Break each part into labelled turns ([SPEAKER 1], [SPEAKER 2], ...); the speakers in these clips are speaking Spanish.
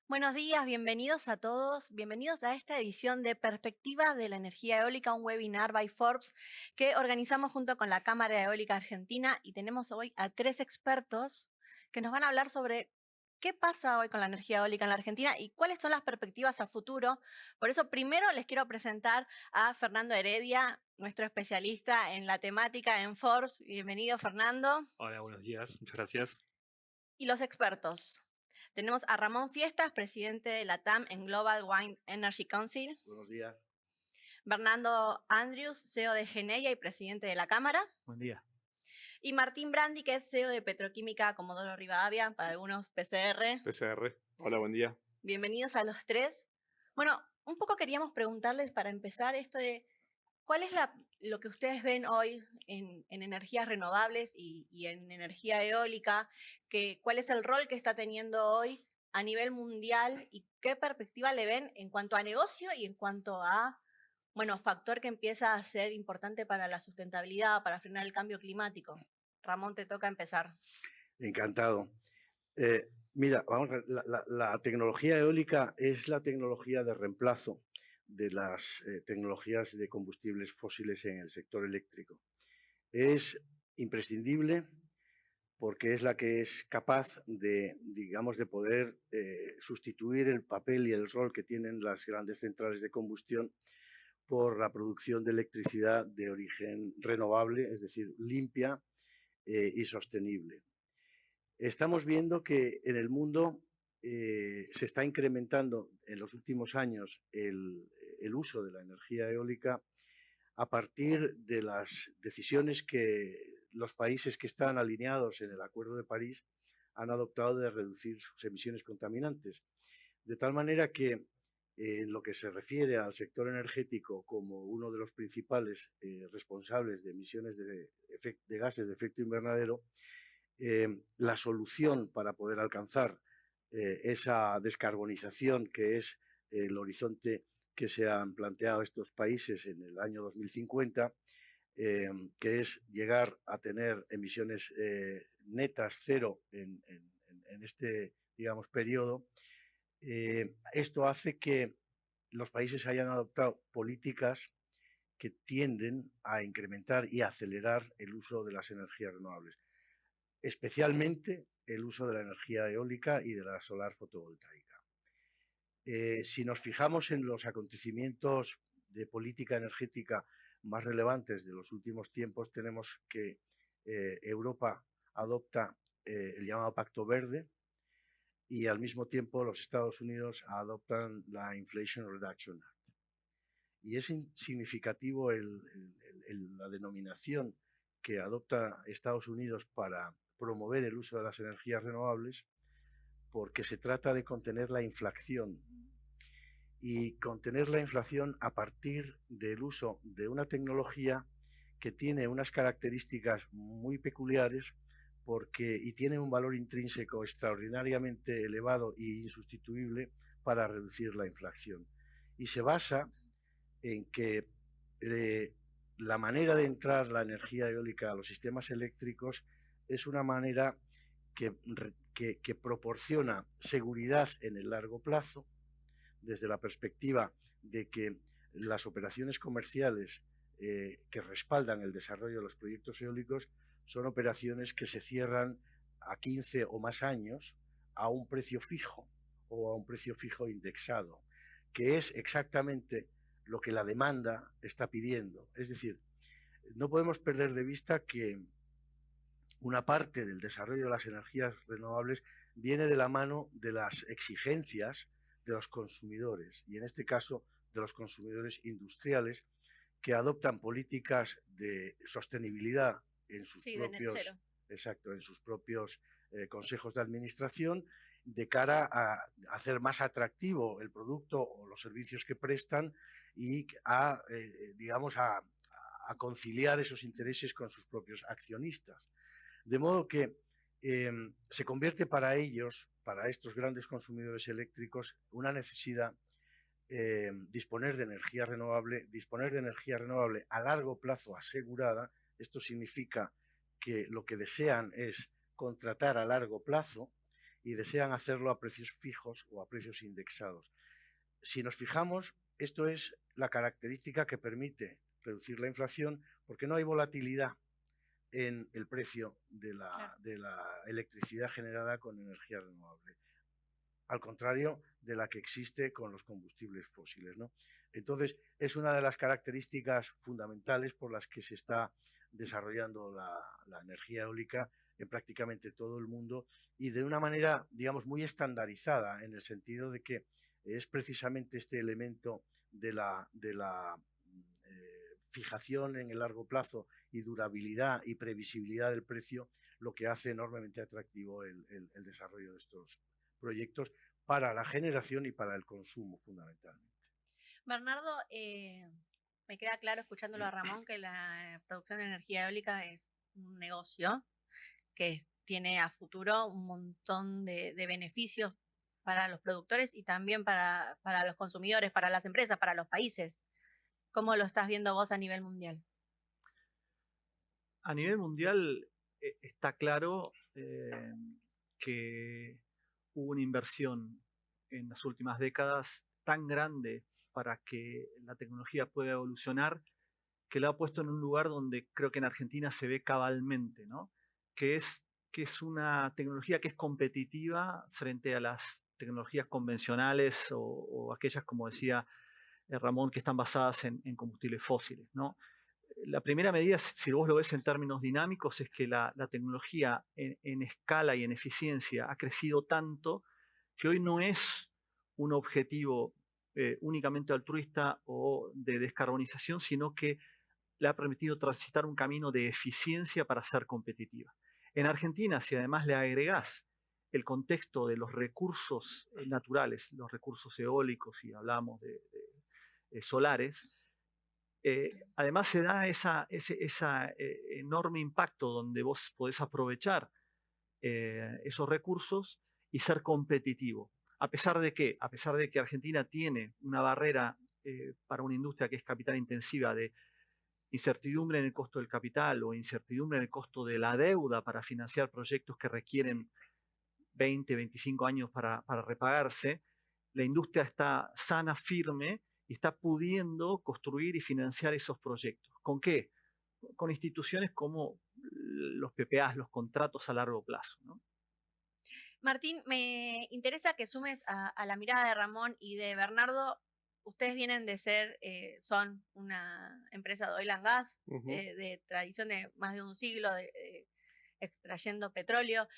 [SPEAKER 1] Buenos días, bienvenidos a todos, bienvenidos a esta edición de Perspectivas de la Energía Eólica, un webinar by Forbes que organizamos junto con la Cámara Eólica Argentina y tenemos hoy a tres expertos que nos van a hablar sobre qué pasa hoy con la energía eólica en la Argentina y cuáles son las perspectivas a futuro. Por eso primero les quiero presentar a Fernando Heredia, nuestro especialista en la temática en Forbes. Bienvenido, Fernando.
[SPEAKER 2] Hola, buenos días, muchas gracias.
[SPEAKER 1] Y los expertos. Tenemos a Ramón Fiestas, presidente de la TAM en Global Wind Energy Council.
[SPEAKER 3] Buenos días.
[SPEAKER 1] Bernardo Andrews, CEO de Geneia y presidente de la Cámara.
[SPEAKER 2] Buen día.
[SPEAKER 1] Y Martín Brandi, que es CEO de Petroquímica Comodoro Rivadavia, para algunos PCR.
[SPEAKER 4] PCR. Hola, buen día.
[SPEAKER 1] Bienvenidos a los tres. Bueno, un poco queríamos preguntarles para empezar esto de cuál es lo que ustedes ven hoy en energías renovables y en energía eólica, cuál es el rol que está teniendo hoy a nivel mundial y qué perspectiva le ven en cuanto a negocio y en cuanto a, bueno, factor que empieza a ser importante para la sustentabilidad, para frenar el cambio climático. Ramón, te toca empezar.
[SPEAKER 3] Encantado. Mira, vamos a ver, la tecnología eólica es la tecnología de reemplazo de las tecnologías de combustibles fósiles en el sector eléctrico. Es imprescindible porque es la que es capaz de, digamos, de poder sustituir el papel y el rol que tienen las grandes centrales de combustión por la producción de electricidad de origen renovable, es decir, limpia y sostenible. Estamos viendo que en el mundo se está incrementando en los últimos años el uso de la energía eólica a partir de las decisiones que los países que están alineados en el Acuerdo de París han adoptado de reducir sus emisiones contaminantes. De tal manera que en lo que se refiere al sector energético como uno de los principales responsables de emisiones de gases de efecto invernadero, la solución para poder alcanzar esa descarbonización que es el horizonte que se han planteado estos países en el año 2050, que es llegar a tener emisiones netas cero en este, digamos, periodo. Esto hace que los países hayan adoptado políticas que tienden a incrementar y acelerar el uso de las energías renovables, especialmente el uso de la energía eólica y de la solar fotovoltaica. Si nos fijamos en los acontecimientos de política energética más relevantes de los últimos tiempos, tenemos que Europa adopta el llamado Pacto Verde y al mismo tiempo los Estados Unidos adoptan la Inflation Reduction Act. Y es significativo la denominación que adopta Estados Unidos para promover el uso de las energías renovables, porque se trata de contener la inflación y contener la inflación a partir del uso de una tecnología que tiene unas características muy peculiares y tiene un valor intrínseco extraordinariamente elevado e insustituible para reducir la inflación. Y se basa en que la manera de entrar la energía eólica a los sistemas eléctricos es una manera que proporciona seguridad en el largo plazo, desde la perspectiva de que las operaciones comerciales que respaldan el desarrollo de los proyectos eólicos son operaciones que se cierran a 15 o más años a un precio fijo o a un precio fijo indexado, que es exactamente lo que la demanda está pidiendo. Es decir, no podemos perder de vista que una parte del desarrollo de las energías renovables viene de la mano de las exigencias de los consumidores, y en este caso de los consumidores industriales, que adoptan políticas de sostenibilidad en sus propios consejos de administración, de cara a hacer más atractivo el producto o los servicios que prestan y digamos, a conciliar esos intereses con sus propios accionistas. De modo que se convierte para ellos, para estos grandes consumidores eléctricos, una necesidad disponer de energía renovable a largo plazo asegurada. Esto significa que lo que desean es contratar a largo plazo y desean hacerlo a precios fijos o a precios indexados. Si nos fijamos, esto es la característica que permite reducir la inflación porque no hay volatilidad en el precio de la electricidad generada con energía renovable, al contrario de la que existe con los combustibles fósiles, ¿no? Entonces, es una de las características fundamentales por las que se está desarrollando la energía eólica en prácticamente todo el mundo y de una manera, digamos, muy estandarizada, en el sentido de que es precisamente este elemento de la fijación en el largo plazo y durabilidad y previsibilidad del precio lo que hace enormemente atractivo el desarrollo de estos proyectos para la generación y para el consumo, fundamentalmente.
[SPEAKER 1] Bernardo, me queda claro escuchándolo a Ramón que la producción de energía eólica es un negocio que tiene a futuro un montón de beneficios para los productores y también para los consumidores, para las empresas, para los países. ¿Cómo lo estás viendo vos a nivel mundial?
[SPEAKER 4] A nivel mundial está claro que hubo una inversión en las últimas décadas tan grande para que la tecnología pueda evolucionar que lo ha puesto en un lugar donde creo que en Argentina se ve cabalmente, ¿no? Que es una tecnología que es competitiva frente a las tecnologías convencionales o aquellas, como decía Ramón, que están basadas en combustibles fósiles, ¿no? La primera medida, si vos lo ves en términos dinámicos, es que la tecnología en escala y en eficiencia ha crecido tanto que hoy no es un objetivo únicamente altruista o de descarbonización, sino que le ha permitido transitar un camino de eficiencia para ser competitiva. En Argentina, si además le agregás el contexto de los recursos naturales, los recursos eólicos, y hablamos de solares, además se da ese enorme impacto donde vos podés aprovechar esos recursos y ser competitivo. A pesar de que Argentina tiene una barrera para una industria que es capital intensiva de incertidumbre en el costo del capital o incertidumbre en el costo de la deuda para financiar proyectos que requieren 20, 25 años para repagarse, la industria está sana, firme y está pudiendo construir y financiar esos proyectos. ¿Con qué? Con instituciones como los PPAs, los contratos a largo plazo, ¿no?
[SPEAKER 1] Martín, me interesa que sumes a la mirada de Ramón y de Bernardo. Ustedes vienen de ser, son una empresa de oil and gas, de tradición de más de un siglo, extrayendo petróleo,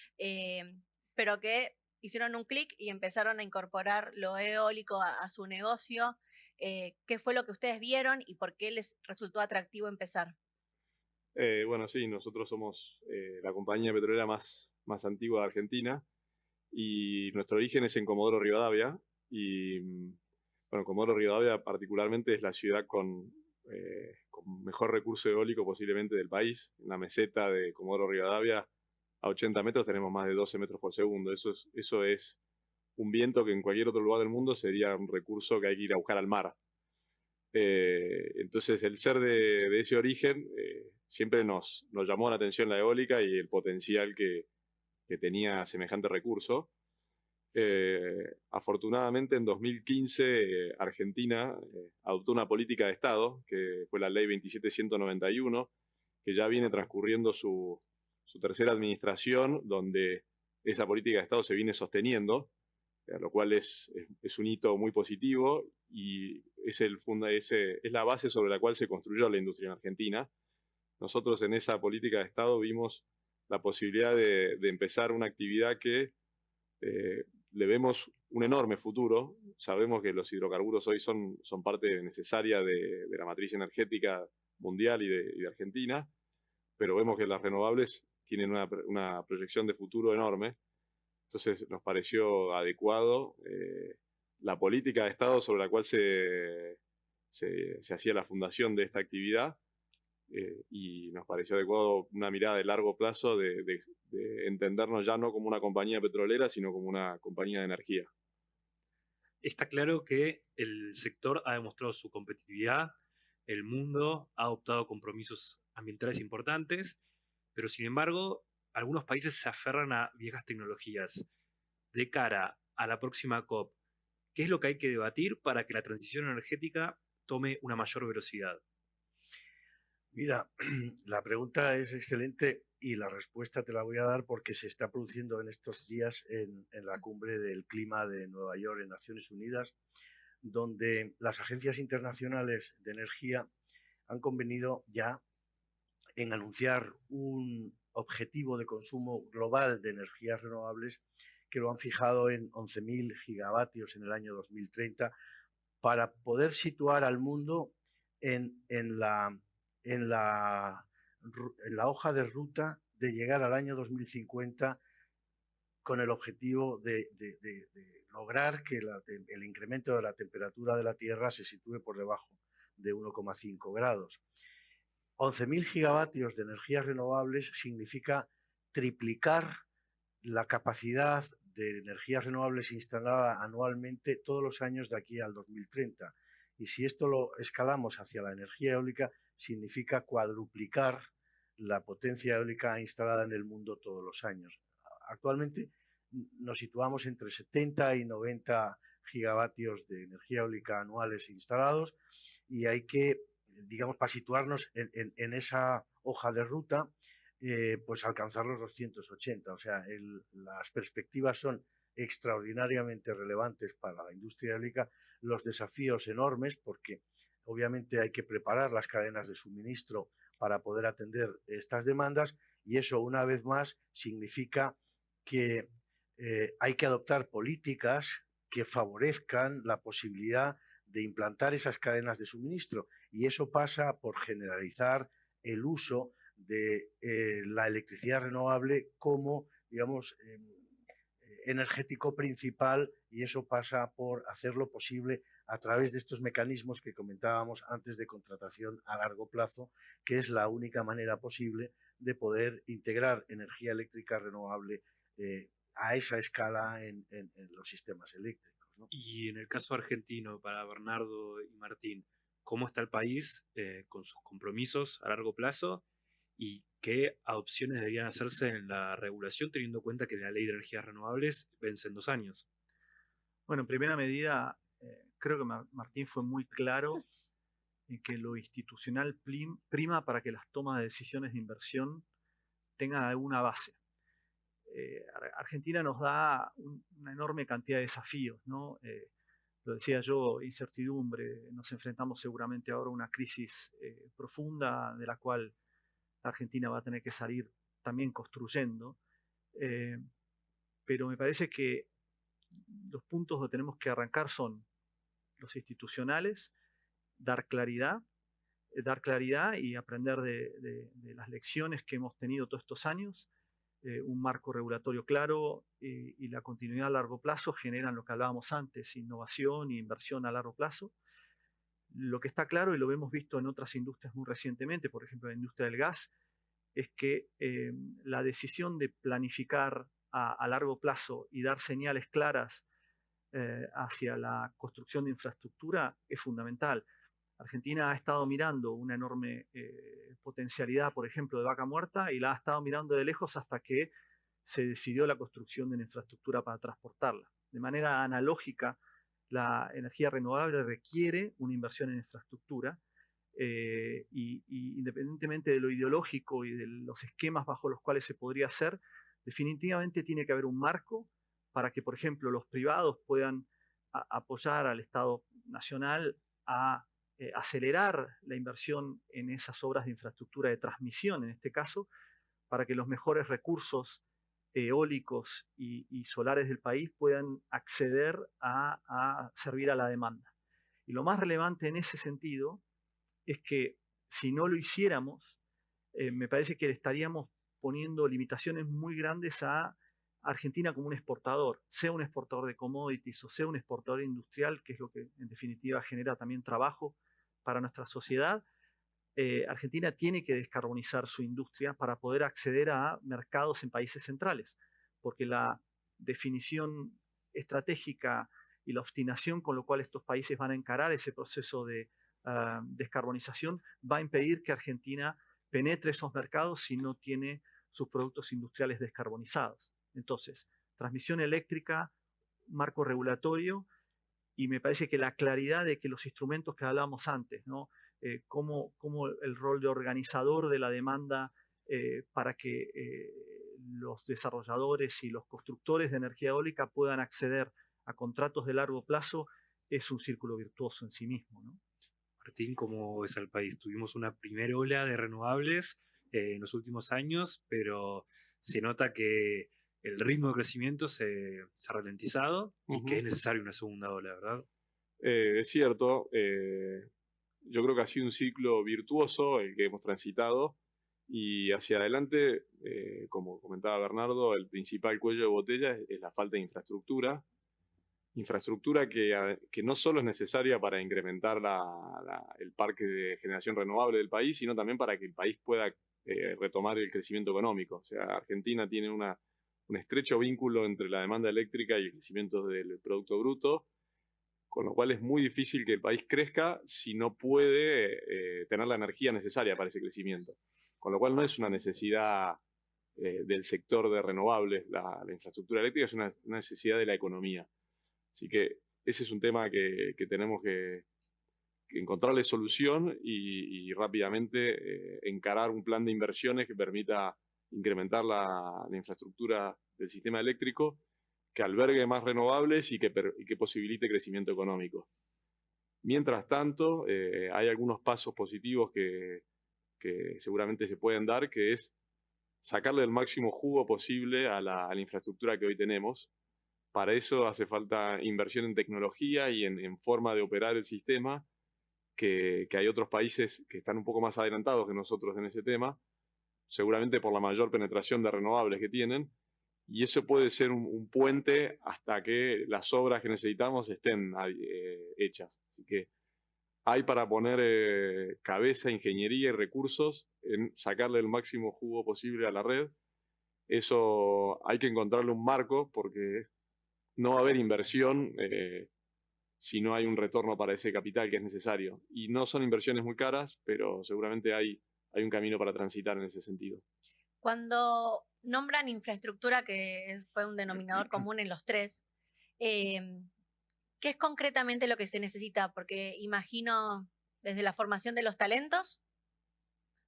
[SPEAKER 1] pero que hicieron un clic y empezaron a incorporar lo eólico a su negocio. ¿Qué fue lo que ustedes vieron y por qué les resultó atractivo empezar?
[SPEAKER 2] Bueno, sí, nosotros somos la compañía petrolera más antigua de Argentina y nuestro origen es en Comodoro Rivadavia. Y bueno, Comodoro Rivadavia particularmente es la ciudad con mejor recurso eólico posiblemente del país. En la meseta de Comodoro Rivadavia a 80 metros tenemos más de 12 metros por segundo. Eso es un viento que en cualquier otro lugar del mundo sería un recurso que hay que ir a buscar al mar. Entonces el ser de ese origen siempre nos llamó la atención la eólica y el potencial que tenía semejante recurso. Afortunadamente en 2015 Argentina adoptó una política de Estado que fue la ley 27191, que ya viene transcurriendo su tercera administración, donde esa política de Estado se viene sosteniendo, lo cual es un hito muy positivo y es la base sobre la cual se construyó la industria en Argentina. Nosotros en esa política de Estado vimos la posibilidad de empezar una actividad que le vemos un enorme futuro. Sabemos que los hidrocarburos hoy son parte necesaria de la matriz energética mundial y de Argentina, pero vemos que las renovables tienen una proyección de futuro enorme. Entonces nos pareció adecuado la política de Estado sobre la cual se hacía la fundación de esta actividad y nos pareció adecuado una mirada de largo plazo de entendernos ya no como una compañía petrolera, sino como una compañía de energía.
[SPEAKER 5] Está claro que el sector ha demostrado su competitividad, el mundo ha adoptado compromisos ambientales importantes, pero sin embargo, algunos países se aferran a viejas tecnologías. de cara a la próxima COP, ¿qué es lo que hay que debatir para que la transición energética tome una mayor velocidad?
[SPEAKER 3] Mira, la pregunta es excelente y la respuesta te la voy a dar porque se está produciendo en estos días en la cumbre del clima de Nueva York en Naciones Unidas, donde las agencias internacionales de energía han convenido ya en anunciar un objetivo de consumo global de energías renovables que lo han fijado en 11.000 gigavatios en el año 2030 para poder situar al mundo en la hoja de ruta de llegar al año 2050 con el objetivo de lograr que el incremento de la temperatura de la Tierra se sitúe por debajo de 1,5 grados. 11.000 gigavatios de energías renovables significa triplicar la capacidad de energías renovables instalada anualmente todos los años de aquí al 2030. Y si esto lo escalamos hacia la energía eólica, significa cuadruplicar la potencia eólica instalada en el mundo todos los años. Actualmente nos situamos entre 70 y 90 gigavatios de energía eólica anuales instalados y hay que, digamos, para situarnos en esa hoja de ruta, pues alcanzar los 280. O sea, las perspectivas son extraordinariamente relevantes para la industria eólica, los desafíos enormes porque obviamente hay que preparar las cadenas de suministro para poder atender estas demandas y eso una vez más significa que hay que adoptar políticas que favorezcan la posibilidad de implantar esas cadenas de suministro y eso pasa por generalizar el uso de la electricidad renovable como, digamos, energético principal y eso pasa por hacerlo posible a través de estos mecanismos que comentábamos antes de contratación a largo plazo, que es la única manera posible de poder integrar energía eléctrica renovable a esa escala en los sistemas eléctricos, ¿no?
[SPEAKER 5] Y en el caso argentino, para Bernardo y Martín, ¿cómo está el país con sus compromisos a largo plazo? ¿Y qué adopciones deberían hacerse en la regulación, teniendo en cuenta que la ley de energías renovables vence en 2 años?
[SPEAKER 4] Bueno, en primera medida, creo que Martín fue muy claro en que lo institucional prima para que las tomas de decisiones de inversión tengan alguna base. Argentina nos da una enorme cantidad de desafíos, ¿no? Lo decía yo, incertidumbre, nos enfrentamos seguramente ahora a una crisis profunda de la cual la Argentina va a tener que salir también construyendo, pero me parece que los puntos donde tenemos que arrancar son los institucionales, dar claridad y aprender de las lecciones que hemos tenido todos estos años. Un marco regulatorio claro y la continuidad a largo plazo generan lo que hablábamos antes, innovación e inversión a largo plazo. Lo que está claro, y lo hemos visto en otras industrias muy recientemente, por ejemplo en la industria del gas, es que la decisión de planificar a largo plazo y dar señales claras hacia la construcción de infraestructura es fundamental. Argentina ha estado mirando una enorme potencialidad, por ejemplo, de Vaca Muerta y la ha estado mirando de lejos hasta que se decidió la construcción de una infraestructura para transportarla. De manera analógica, la energía renovable requiere una inversión en infraestructura y independientemente de lo ideológico y de los esquemas bajo los cuales se podría hacer, definitivamente tiene que haber un marco para que, por ejemplo, los privados puedan apoyar al Estado Nacional a acelerar la inversión en esas obras de infraestructura de transmisión, en este caso, para que los mejores recursos eólicos y solares del país puedan acceder a servir a la demanda. Y lo más relevante en ese sentido es que si no lo hiciéramos, me parece que le estaríamos poniendo limitaciones muy grandes a Argentina como un exportador, sea un exportador de commodities o sea un exportador industrial, que es lo que en definitiva genera también trabajo para nuestra sociedad. Argentina tiene que descarbonizar su industria para poder acceder a mercados en países centrales, porque la definición estratégica y la obstinación con lo cual estos países van a encarar ese proceso de descarbonización va a impedir que Argentina penetre esos mercados si no tiene sus productos industriales descarbonizados. Entonces, transmisión eléctrica, marco regulatorio, y me parece que la claridad de que los instrumentos que hablábamos antes, ¿no? Cómo el rol de organizador de la demanda para que los desarrolladores y los constructores de energía eólica puedan acceder a contratos de largo plazo es un círculo virtuoso en sí mismo, ¿no?
[SPEAKER 5] Martín, ¿cómo es el país? Tuvimos una primera ola de renovables en los últimos años, pero se nota que el ritmo de crecimiento se ha ralentizado y que es necesaria una segunda ola, ¿verdad?
[SPEAKER 2] Es cierto. Yo creo que ha sido un ciclo virtuoso el que hemos transitado y hacia adelante, como comentaba Bernardo, el principal cuello de botella es la falta de infraestructura. Infraestructura que no solo es necesaria para incrementar el parque de generación renovable del país, sino también para que el país pueda retomar el crecimiento económico. O sea, Argentina tiene un estrecho vínculo entre la demanda eléctrica y el crecimiento del Producto Bruto, con lo cual es muy difícil que el país crezca si no puede tener la energía necesaria para ese crecimiento. Con lo cual no es una necesidad del sector de renovables, la infraestructura eléctrica es una necesidad de la economía. Así que ese es un tema que tenemos que encontrarle solución y rápidamente encarar un plan de inversiones que permita incrementar la infraestructura del sistema eléctrico, que albergue más renovables y que posibilite crecimiento económico. Mientras tanto, hay algunos pasos positivos que seguramente se pueden dar, que es sacarle el máximo jugo posible a la infraestructura que hoy tenemos. Para eso hace falta inversión en tecnología y en forma de operar el sistema, que hay otros países que están un poco más adelantados que nosotros en ese tema, seguramente por la mayor penetración de renovables que tienen, y eso puede ser un puente hasta que las obras que necesitamos estén hechas. Así que hay para poner cabeza, ingeniería y recursos en sacarle el máximo jugo posible a la red. Eso hay que encontrarle un marco, porque no va a haber inversión si no hay un retorno para ese capital que es necesario. Y no son inversiones muy caras, pero seguramente hay un camino para transitar en ese sentido.
[SPEAKER 1] Cuando nombran infraestructura, que fue un denominador común en los tres, ¿qué es concretamente lo que se necesita? Porque imagino desde la formación de los talentos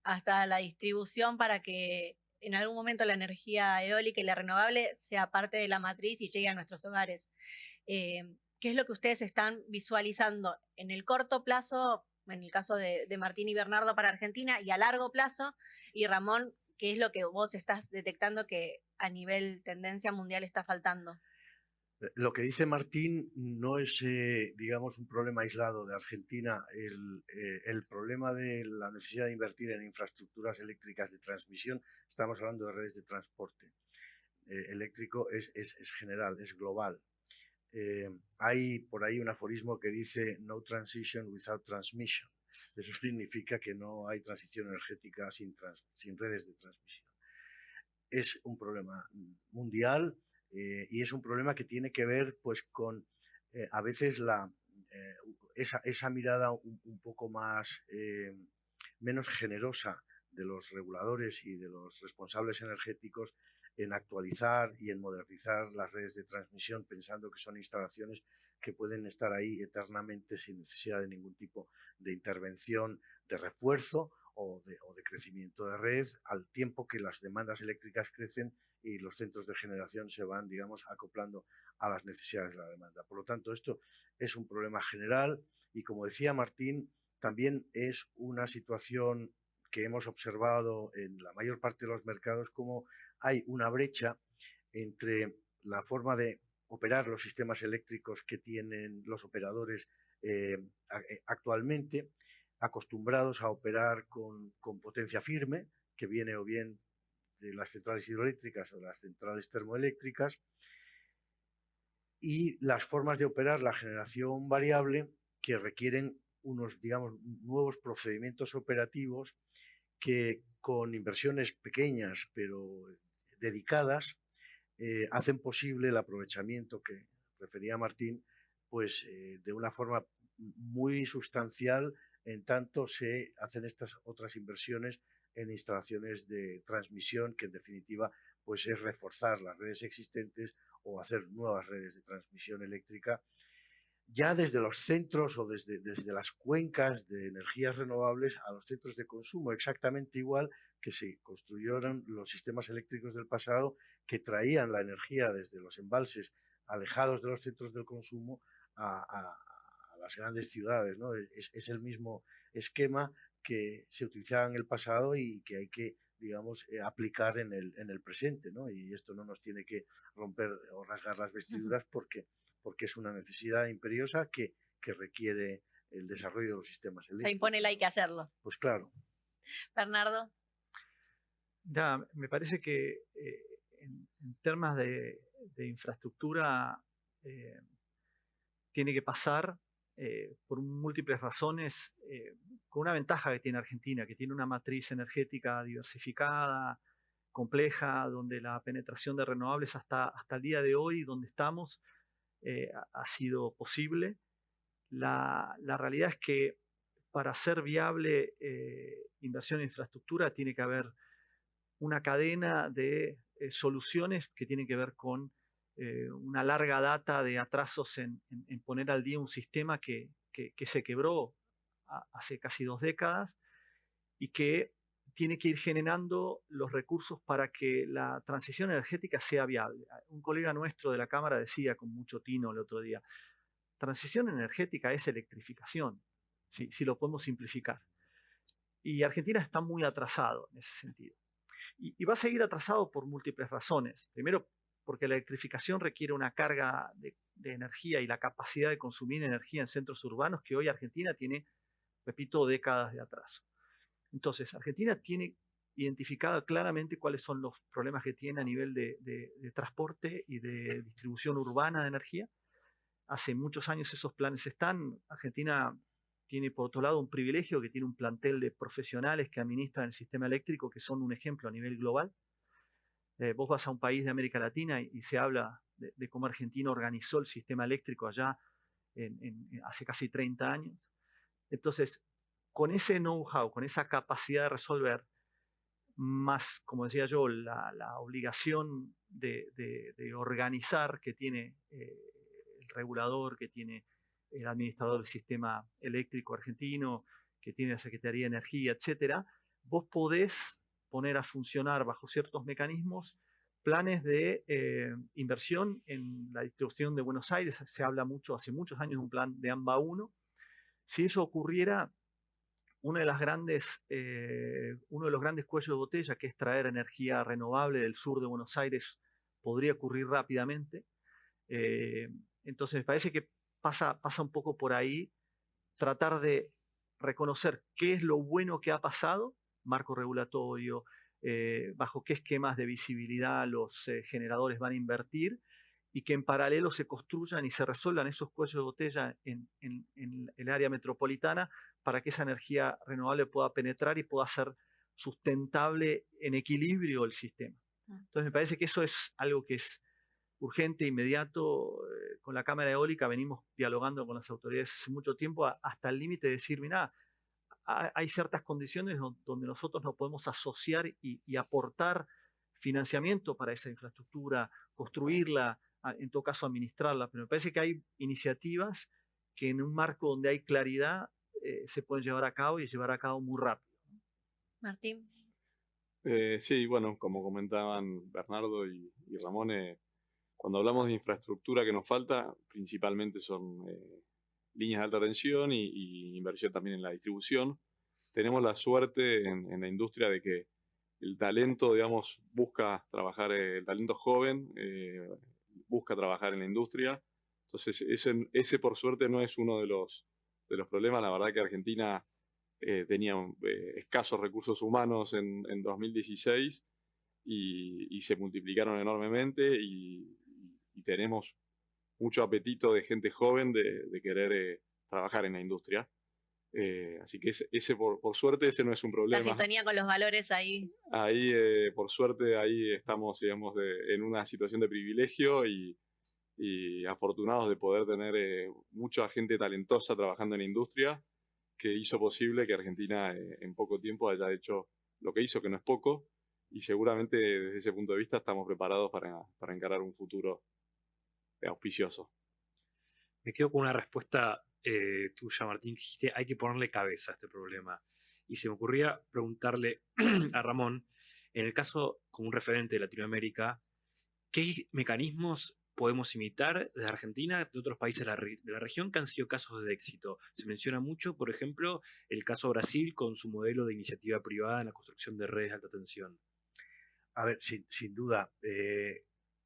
[SPEAKER 1] hasta la distribución para que en algún momento la energía eólica y la renovable sea parte de la matriz y llegue a nuestros hogares. ¿Qué es lo que ustedes están visualizando en el corto plazo, en el caso de Martín y Bernardo para Argentina, y a largo plazo? Y Ramón, ¿qué es lo que vos estás detectando que a nivel tendencia mundial está faltando?
[SPEAKER 3] Lo que dice Martín no es, digamos, un problema aislado de Argentina. El problema de la necesidad de invertir en infraestructuras eléctricas de transmisión, estamos hablando de redes de transporte eléctrico, es general, es global. Hay por ahí un aforismo que dice no transition without transmission. Eso significa que no hay transición energética sin redes de transmisión. Es un problema mundial. Y es un problema que tiene que ver pues con a veces esa mirada un poco más menos generosa de los reguladores y de los responsables energéticos en actualizar y en modernizar las redes de transmisión, pensando que son instalaciones que pueden estar ahí eternamente sin necesidad de ningún tipo de intervención, de refuerzo o de crecimiento de red, al tiempo que las demandas eléctricas crecen y los centros de generación se van, digamos, acoplando a las necesidades de la demanda. Por lo tanto, esto es un problema general y, como decía Martín, también es una situación que hemos observado en la mayor parte de los mercados, como hay una brecha entre la forma de operar los sistemas eléctricos que tienen los operadores actualmente, acostumbrados a operar con potencia firme, que viene o bien de las centrales hidroeléctricas o de las centrales termoeléctricas, y las formas de operar la generación variable, que requieren unos, digamos, nuevos procedimientos operativos que, con inversiones pequeñas pero dedicadas, hacen posible el aprovechamiento que refería Martín, pues de una forma muy sustancial, en tanto se hacen estas otras inversiones en instalaciones de transmisión, que en definitiva pues es reforzar las redes existentes o hacer nuevas redes de transmisión eléctrica, ya desde los centros o desde las cuencas de energías renovables a los centros de consumo, exactamente igual que se construyeron los sistemas eléctricos del pasado que traían la energía desde los embalses alejados de los centros del consumo a las grandes ciudades, ¿no? Es el mismo esquema que se utilizaba en el pasado y que hay que, digamos, aplicar en el presente, ¿no? Y esto no nos tiene que romper o rasgar las vestiduras porque es una necesidad imperiosa que requiere el desarrollo de los sistemas eléctricos.
[SPEAKER 1] Se impone el hay que hacerlo.
[SPEAKER 3] Pues claro.
[SPEAKER 1] Bernardo.
[SPEAKER 4] Ya, me parece que en temas de infraestructura tiene que pasar por múltiples razones, con una ventaja que tiene Argentina, que tiene una matriz energética diversificada, compleja, donde la penetración de renovables hasta el día de hoy, donde estamos, ha sido posible. La realidad es que para ser viable inversión en infraestructura tiene que haber una cadena de soluciones que tienen que ver con una larga data de atrasos en poner al día un sistema que se quebró hace casi 2 décadas y que tiene que ir generando los recursos para que la transición energética sea viable. Un colega nuestro de la Cámara decía con mucho tino el otro día, transición energética es electrificación, si lo podemos simplificar. Y Argentina está muy atrasado en ese sentido. Y va a seguir atrasado por múltiples razones. Primero, porque la electrificación requiere una carga de energía y la capacidad de consumir energía en centros urbanos que hoy Argentina tiene, repito, décadas de atraso. Entonces, Argentina tiene identificado claramente cuáles son los problemas que tiene a nivel de transporte y de distribución urbana de energía. Hace muchos años esos planes están. Argentina tiene, por otro lado, un privilegio que tiene un plantel de profesionales que administran el sistema eléctrico que son un ejemplo a nivel global. Vos vas a un país de América Latina y se habla de cómo Argentina organizó el sistema eléctrico allá hace casi 30 años. Entonces, con ese know-how, con esa capacidad de resolver, más, como decía yo, la obligación de organizar que tiene el regulador, que tiene el administrador del sistema eléctrico argentino, que tiene la Secretaría de Energía, etcétera, vos podés poner a funcionar bajo ciertos mecanismos planes de inversión en la distribución de Buenos Aires. Se habla mucho, hace muchos años, de un plan de AMBA 1. Si eso ocurriera, uno de los grandes cuellos de botella, que es traer energía renovable del sur de Buenos Aires, podría ocurrir rápidamente. Entonces me parece que pasa un poco por ahí, tratar de reconocer qué es lo bueno que ha pasado, marco regulatorio, bajo qué esquemas de visibilidad los generadores van a invertir, y que en paralelo se construyan y se resuelvan esos cuellos de botella en el área metropolitana para que esa energía renovable pueda penetrar y pueda ser sustentable en equilibrio el sistema. Entonces me parece que eso es algo que es urgente, inmediato. Con la Cámara Eólica venimos dialogando con las autoridades hace mucho tiempo hasta el límite de decir, mira, hay ciertas condiciones donde nosotros nos podemos asociar y aportar financiamiento para esa infraestructura, construirla, en todo caso administrarla, pero me parece que hay iniciativas que en un marco donde hay claridad se pueden llevar a cabo y llevar a cabo muy rápido.
[SPEAKER 1] Martín.
[SPEAKER 2] Sí, bueno, como comentaban Bernardo y Ramón, cuando hablamos de infraestructura que nos falta, principalmente son líneas de alta tensión y inversión también en la distribución. Tenemos la suerte en la industria de que el talento, digamos, busca trabajar, el talento joven busca trabajar en la industria. Entonces, ese por suerte no es uno de los problemas. La verdad que Argentina tenía escasos recursos humanos en 2016 y se multiplicaron enormemente y tenemos mucho apetito de gente joven de querer trabajar en la industria. Así que ese por suerte ese no es un problema.
[SPEAKER 1] La sintonía con los valores ahí.
[SPEAKER 2] Ahí, por suerte, ahí estamos, digamos, en una situación de privilegio y afortunados de poder tener mucha gente talentosa trabajando en la industria, que hizo posible que Argentina en poco tiempo haya hecho lo que hizo, que no es poco, y seguramente desde ese punto de vista estamos preparados para encarar un futuro auspicioso.
[SPEAKER 5] Me quedo con una respuesta tuya, Martín, que dijiste, hay que ponerle cabeza a este problema. Y se me ocurría preguntarle a Ramón, en el caso como un referente de Latinoamérica, ¿qué mecanismos podemos imitar de Argentina, de otros países de la región que han sido casos de éxito? Se menciona mucho, por ejemplo, el caso Brasil con su modelo de iniciativa privada en la construcción de redes de alta tensión.
[SPEAKER 3] A ver, sin duda,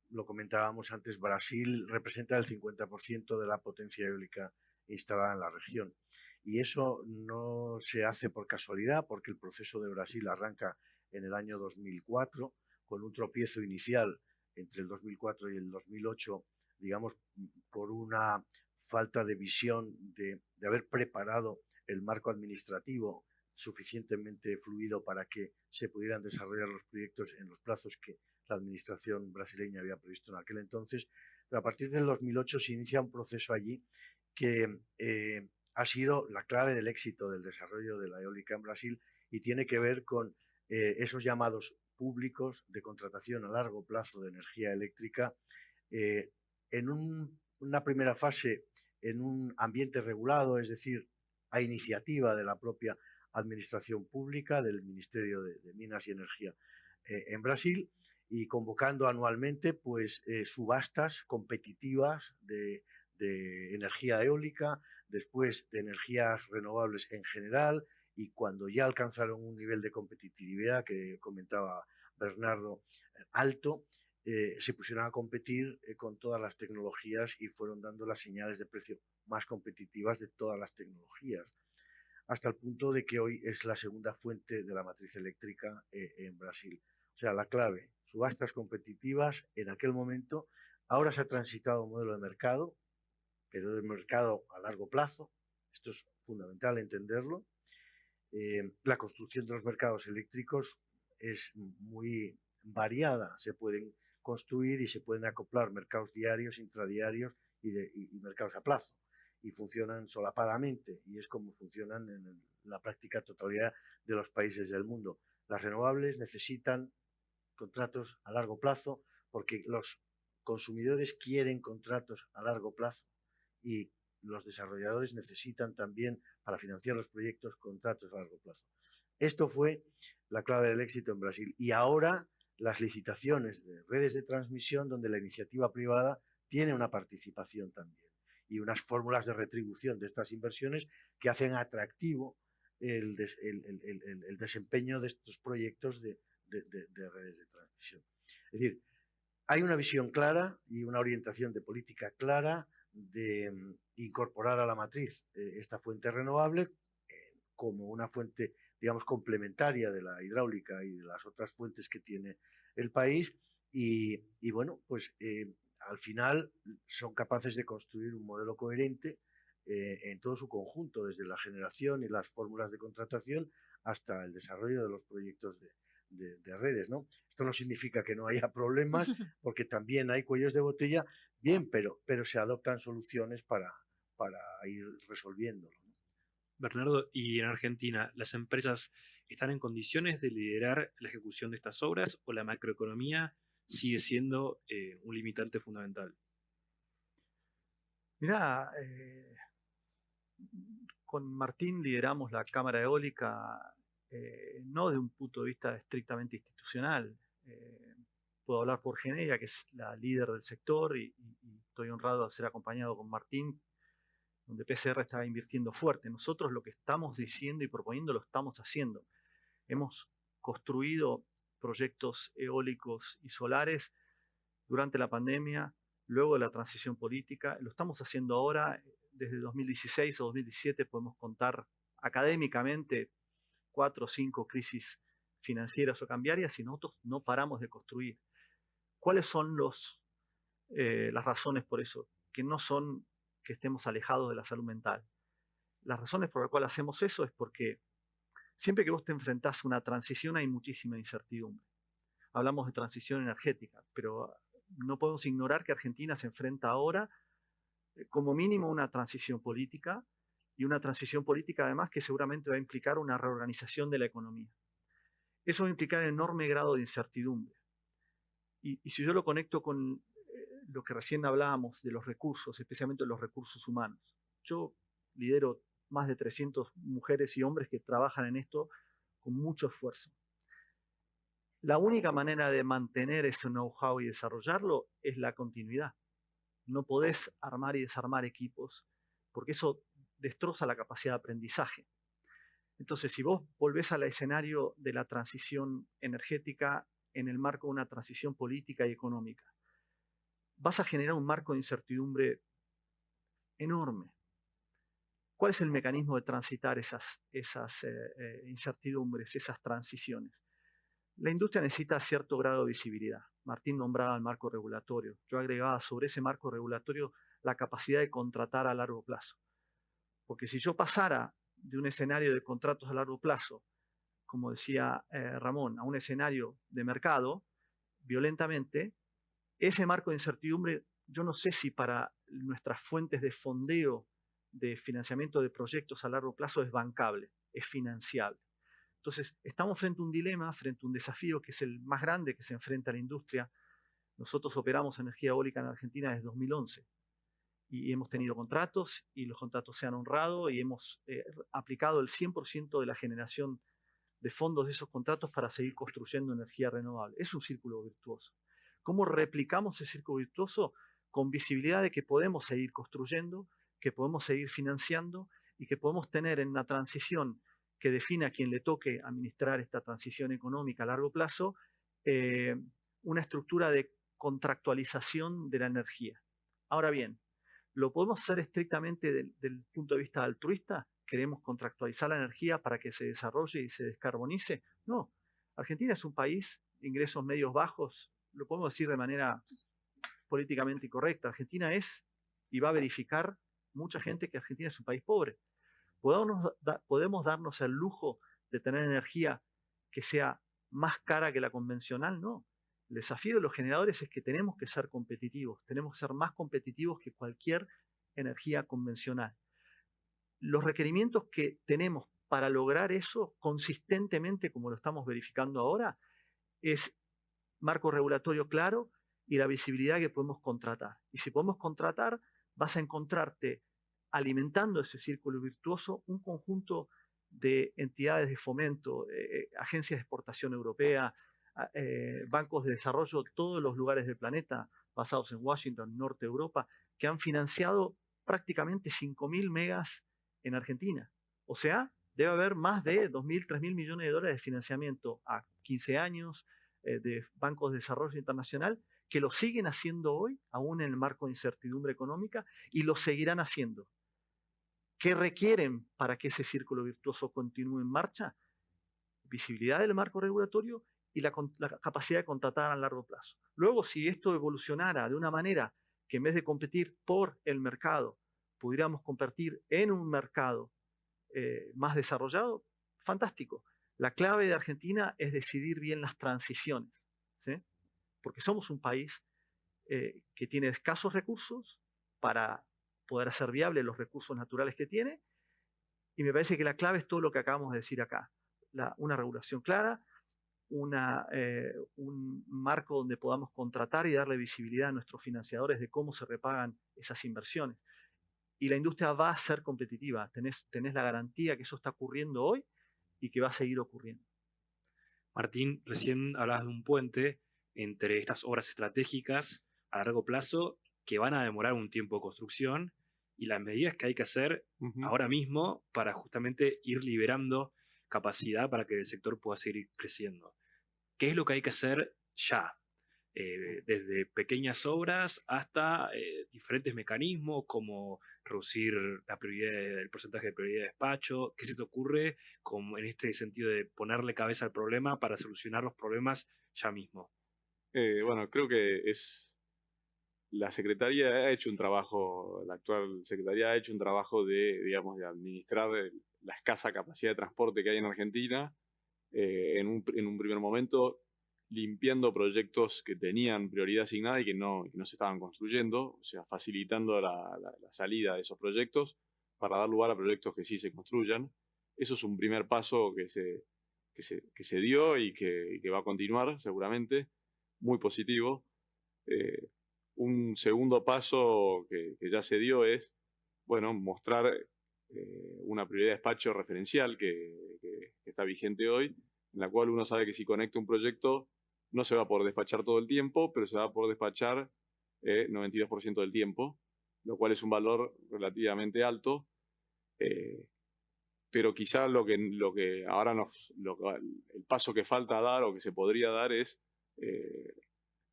[SPEAKER 3] lo comentábamos antes, Brasil representa el 50% de la potencia eólica instalada en la región. Y eso no se hace por casualidad, porque el proceso de Brasil arranca en el año 2004, con un tropiezo inicial entre el 2004 y el 2008, digamos, por una falta de visión de haber preparado el marco administrativo suficientemente fluido para que se pudieran desarrollar los proyectos en los plazos que la administración brasileña había previsto en aquel entonces. Pero a partir del 2008 se inicia un proceso allí que ha sido la clave del éxito del desarrollo de la eólica en Brasil y tiene que ver con esos llamados públicos de contratación a largo plazo de energía eléctrica en una primera fase en un ambiente regulado, es decir, a iniciativa de la propia administración pública, del Ministerio de Minas y Energía en Brasil, y convocando anualmente pues, subastas competitivas de energía eólica, después de energías renovables en general, y cuando ya alcanzaron un nivel de competitividad que comentaba Bernardo alto, se pusieron a competir con todas las tecnologías y fueron dando las señales de precio más competitivas de todas las tecnologías, hasta el punto de que hoy es la segunda fuente de la matriz eléctrica en Brasil. O sea, la clave, subastas competitivas en aquel momento. Ahora se ha transitado a un modelo de mercado, pero de mercado a largo plazo. Esto es fundamental entenderlo. La construcción de los mercados eléctricos es muy variada. Se pueden construir y se pueden acoplar mercados diarios, intradiarios y mercados a plazo. Y funcionan solapadamente, y es como funcionan en la práctica totalidad de los países del mundo. Las renovables necesitan contratos a largo plazo porque los consumidores quieren contratos a largo plazo y los desarrolladores necesitan también, para financiar los proyectos, contratos a largo plazo. Esto fue la clave del éxito en Brasil. Y ahora las licitaciones de redes de transmisión, donde la iniciativa privada tiene una participación también, y unas fórmulas de retribución de estas inversiones que hacen atractivo el desempeño de estos proyectos de redes de transmisión. Es decir, hay una visión clara y una orientación de política clara de incorporar a la matriz esta fuente renovable como una fuente, digamos, complementaria de la hidráulica y de las otras fuentes que tiene el país y bueno, pues al final son capaces de construir un modelo coherente en todo su conjunto, desde la generación y las fórmulas de contratación hasta el desarrollo de los proyectos de redes, ¿no? Esto no significa que no haya problemas, porque también hay cuellos de botella, bien, pero se adoptan soluciones para ir resolviéndolo, ¿no?
[SPEAKER 5] Bernardo, y en Argentina, ¿las empresas están en condiciones de liderar la ejecución de estas obras o la macroeconomía sigue siendo un limitante fundamental?
[SPEAKER 4] Mirá, con Martín lideramos la Cámara Eólica no de un punto de vista estrictamente institucional. Puedo hablar por Geneia, que es la líder del sector, y estoy honrado de ser acompañado con Martín, donde PCR está invirtiendo fuerte. Nosotros lo que estamos diciendo y proponiendo lo estamos haciendo. Hemos construido proyectos eólicos y solares durante la pandemia, luego de la transición política. Lo estamos haciendo ahora. Desde 2016 o 2017 podemos contar académicamente 4 o 5 crisis financieras o cambiarias y nosotros no paramos de construir. ¿Cuáles son las razones por eso? Que no son que estemos alejados de la salud mental. Las razones por las cuales hacemos eso es porque siempre que vos te enfrentás a una transición hay muchísima incertidumbre. Hablamos de transición energética, pero no podemos ignorar que Argentina se enfrenta ahora como mínimo a una transición política, y una transición política además que seguramente va a implicar una reorganización de la economía. Eso va a implicar enorme grado de incertidumbre. Y si yo lo conecto con lo que recién hablábamos de los recursos, especialmente los recursos humanos. Yo lidero más de 300 mujeres y hombres que trabajan en esto con mucho esfuerzo. La única manera de mantener ese know-how y desarrollarlo es la continuidad. No podés armar y desarmar equipos porque eso destroza la capacidad de aprendizaje. Entonces, si vos volvés al escenario de la transición energética en el marco de una transición política y económica, vas a generar un marco de incertidumbre enorme. ¿Cuál es el mecanismo de transitar esas incertidumbres, esas transiciones? La industria necesita cierto grado de visibilidad. Martín nombraba el marco regulatorio. Yo agregaba sobre ese marco regulatorio la capacidad de contratar a largo plazo. Porque si yo pasara de un escenario de contratos a largo plazo, como decía Ramón, a un escenario de mercado, violentamente, ese marco de incertidumbre, yo no sé si para nuestras fuentes de fondeo de financiamiento de proyectos a largo plazo es bancable, es financiable. Entonces, estamos frente a un dilema, frente a un desafío que es el más grande que se enfrenta a la industria. Nosotros operamos energía eólica en Argentina desde 2011 y hemos tenido contratos y los contratos se han honrado y hemos aplicado el 100% de la generación de fondos de esos contratos para seguir construyendo energía renovable. Es un círculo virtuoso. ¿Cómo replicamos ese círculo virtuoso? Con visibilidad de que podemos seguir construyendo, que podemos seguir financiando y que podemos tener en la transición que define a quien le toque administrar esta transición económica a largo plazo, una estructura de contractualización de la energía. Ahora bien, ¿lo podemos hacer estrictamente del punto de vista altruista? ¿Queremos contractualizar la energía para que se desarrolle y se descarbonice? No. Argentina es un país de ingresos medios bajos, lo podemos decir de manera políticamente incorrecta. Argentina es, y va a verificar mucha gente que Argentina es un país pobre. ¿Podemos darnos el lujo de tener energía que sea más cara que la convencional? No. El desafío de los generadores es que tenemos que ser competitivos, tenemos que ser más competitivos que cualquier energía convencional. Los requerimientos que tenemos para lograr eso consistentemente, como lo estamos verificando ahora, es marco regulatorio claro y la visibilidad que podemos contratar. Y si podemos contratar, vas a encontrarte alimentando ese círculo virtuoso un conjunto de entidades de fomento, agencias de exportación europea, bancos de desarrollo, todos los lugares del planeta, basados en Washington, Norte de Europa, que han financiado prácticamente 5.000 megas en Argentina. O sea, debe haber más de 2.000, 3.000 millones de dólares de financiamiento a 15 años de bancos de desarrollo internacional que lo siguen haciendo hoy, aún en el marco de incertidumbre económica, y lo seguirán haciendo. ¿Qué requieren para que ese círculo virtuoso continúe en marcha? Visibilidad del marco regulatorio y la capacidad de contratar a largo plazo. Luego, si esto evolucionara de una manera que en vez de competir por el mercado, pudiéramos competir en un mercado más desarrollado, fantástico. La clave de Argentina es decidir bien las transiciones, ¿sí? Porque somos un país que tiene escasos recursos para poder hacer viable los recursos naturales que tiene, y me parece que la clave es todo lo que acabamos de decir acá. Una regulación clara, un marco donde podamos contratar y darle visibilidad a nuestros financiadores de cómo se repagan esas inversiones. Y la industria va a ser competitiva. Tenés la garantía que eso está ocurriendo hoy y que va a seguir ocurriendo.
[SPEAKER 5] Martín, recién hablabas de un puente entre estas obras estratégicas a largo plazo que van a demorar un tiempo de construcción y las medidas que hay que hacer ahora mismo para justamente ir liberando capacidad para que el sector pueda seguir creciendo. ¿Qué es lo que hay que hacer ya? Desde pequeñas obras hasta diferentes mecanismos como reducir la prioridad, el porcentaje de prioridad de despacho. ¿Qué se te ocurre como en este sentido de ponerle cabeza al problema para solucionar los problemas ya mismo?
[SPEAKER 2] Bueno, creo que la Secretaría ha hecho un trabajo, la actual Secretaría ha hecho un trabajo de administrar la escasa capacidad de transporte que hay en Argentina, en un primer momento limpiando proyectos que tenían prioridad asignada y que no se estaban construyendo, o sea, facilitando la salida de esos proyectos para dar lugar a proyectos que sí se construyan. Eso es un primer paso que se dio y que va a continuar seguramente, muy positivo. Un segundo paso que ya se dio es, bueno, mostrar una prioridad de despacho referencial que está vigente hoy, en la cual uno sabe que si conecta un proyecto no se va a poder despachar todo el tiempo, pero se va a poder despachar 92% del tiempo, lo cual es un valor relativamente alto. Pero quizá lo que ahora el paso que falta dar o que se podría dar es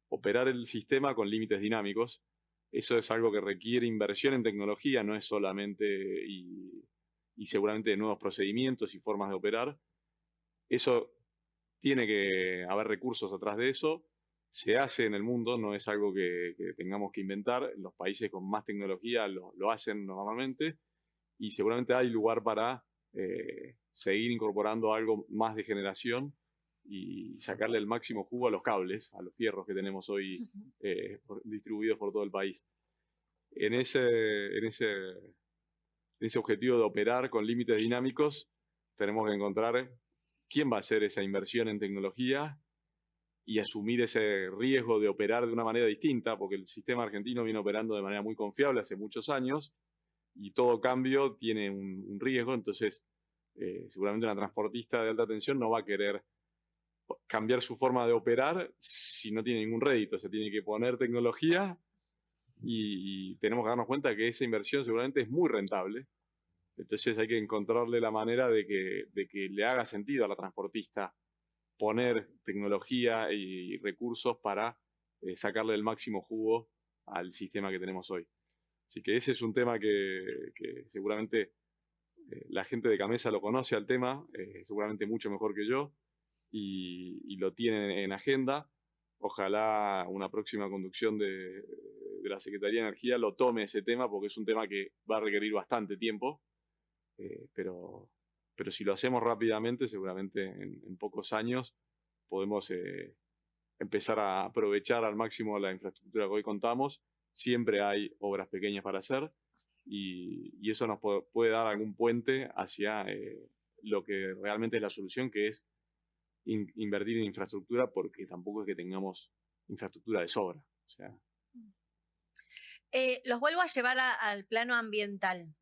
[SPEAKER 2] operar el sistema con límites dinámicos. Eso es algo que requiere inversión en tecnología, no es solamente y seguramente de nuevos procedimientos y formas de operar. Eso tiene que haber recursos atrás de eso. Se hace en el mundo, no es algo que tengamos que inventar. Los países con más tecnología lo hacen normalmente y seguramente hay lugar para seguir incorporando algo más de generación y sacarle el máximo jugo a los cables, a los fierros que tenemos hoy distribuidos por todo el país. En ese objetivo de operar con límites dinámicos, tenemos que encontrar quién va a hacer esa inversión en tecnología y asumir ese riesgo de operar de una manera distinta, porque el sistema argentino viene operando de manera muy confiable hace muchos años y todo cambio tiene un riesgo, entonces seguramente una transportista de alta tensión no va a querer cambiar su forma de operar si no tiene ningún rédito, se tiene que poner tecnología y tenemos que darnos cuenta que esa inversión seguramente es muy rentable. Entonces hay que encontrarle la manera de que le haga sentido a la transportista poner tecnología y recursos para sacarle el máximo jugo al sistema que tenemos hoy. Así que ese es un tema que seguramente la gente de Gamesa lo conoce al tema, seguramente mucho mejor que yo, y lo tiene en agenda. Ojalá una próxima conducción de la Secretaría de Energía lo tome ese tema, porque es un tema que va a requerir bastante tiempo, pero si lo hacemos rápidamente, seguramente en pocos años podemos empezar a aprovechar al máximo la infraestructura que hoy contamos. Siempre hay obras pequeñas para hacer y eso nos puede dar algún puente hacia lo que realmente es la solución, que es invertir en infraestructura, porque tampoco es que tengamos infraestructura de sobra. O sea.
[SPEAKER 1] Los vuelvo a llevar al plano ambiental.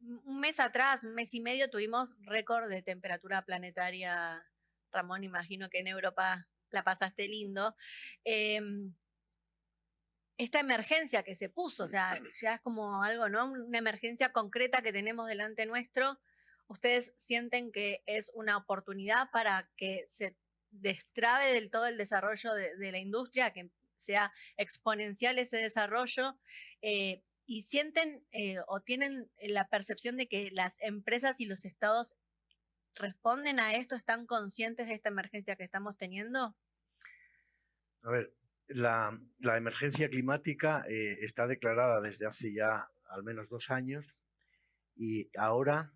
[SPEAKER 1] Un mes atrás, un mes y medio, tuvimos récord de temperatura planetaria. Ramón, imagino que en Europa la pasaste lindo. Esta emergencia que se puso, o sea, ya es como algo, ¿no? Una emergencia concreta que tenemos delante nuestro. ¿Ustedes sienten que es una oportunidad para que se destrabe del todo el desarrollo de la industria, que sea exponencial ese desarrollo? ¿Y sienten o tienen la percepción de que las empresas y los estados responden a esto, están conscientes de esta emergencia que estamos teniendo?
[SPEAKER 3] A ver, la emergencia climática está declarada desde hace ya al menos 2 años y ahora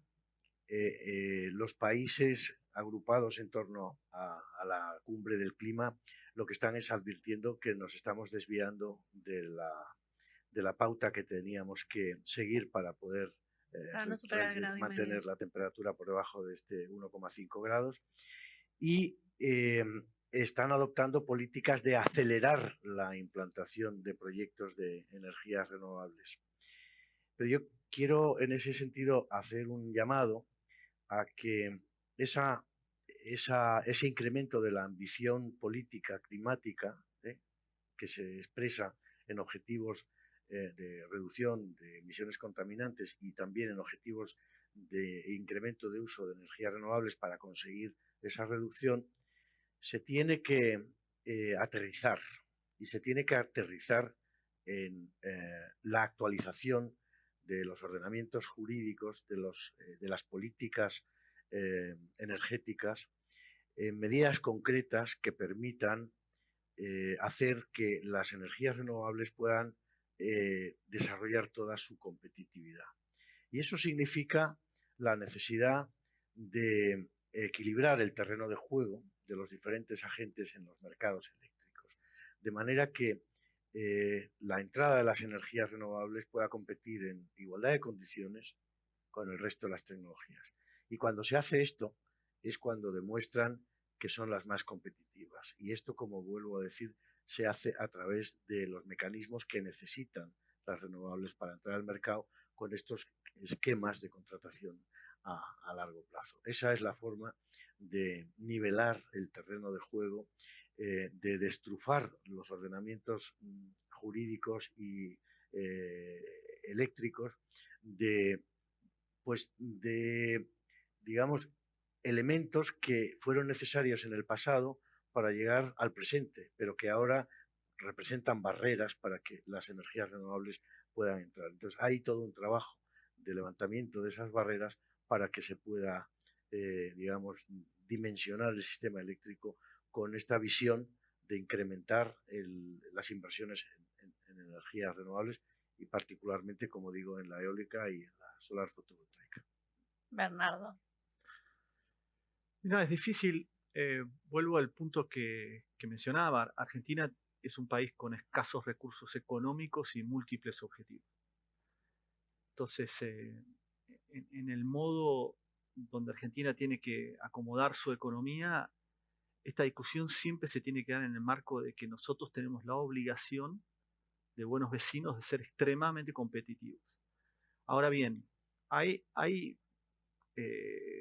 [SPEAKER 3] los países agrupados en torno a la cumbre del clima lo que están es advirtiendo que nos estamos desviando de la pauta que teníamos que seguir para poder mantener la temperatura por debajo de este 1,5 grados y están adoptando políticas de acelerar la implantación de proyectos de energías renovables. Pero yo quiero en ese sentido hacer un llamado a que ese incremento de la ambición política climática que se expresa en objetivos de reducción de emisiones contaminantes y también en objetivos de incremento de uso de energías renovables para conseguir esa reducción, se tiene que aterrizar y se tiene que aterrizar en la actualización de los ordenamientos jurídicos, de las políticas energéticas, medidas concretas que permitan hacer que las energías renovables puedan desarrollar toda su competitividad. Y eso significa la necesidad de equilibrar el terreno de juego de los diferentes agentes en los mercados eléctricos, de manera que la entrada de las energías renovables pueda competir en igualdad de condiciones con el resto de las tecnologías. Y cuando se hace esto es cuando demuestran que son las más competitivas. Y esto, como vuelvo a decir, se hace a través de los mecanismos que necesitan las renovables para entrar al mercado con estos esquemas de contratación a largo plazo. Esa es la forma de nivelar el terreno de juego, de destrufar los ordenamientos jurídicos y eléctricos, digamos, elementos que fueron necesarios en el pasado para llegar al presente, pero que ahora representan barreras para que las energías renovables puedan entrar. Entonces hay todo un trabajo de levantamiento de esas barreras para que se pueda, digamos, dimensionar el sistema eléctrico con esta visión de incrementar las inversiones en energías renovables y particularmente, como digo, en la eólica y en la solar fotovoltaica.
[SPEAKER 1] Bernardo.
[SPEAKER 4] No, es difícil. Vuelvo al punto que mencionaba. Argentina es un país con escasos recursos económicos y múltiples objetivos. Entonces, en el modo donde Argentina tiene que acomodar su economía, esta discusión siempre se tiene que dar en el marco de que nosotros tenemos la obligación de buenos vecinos de ser extremadamente competitivos. Ahora bien, hay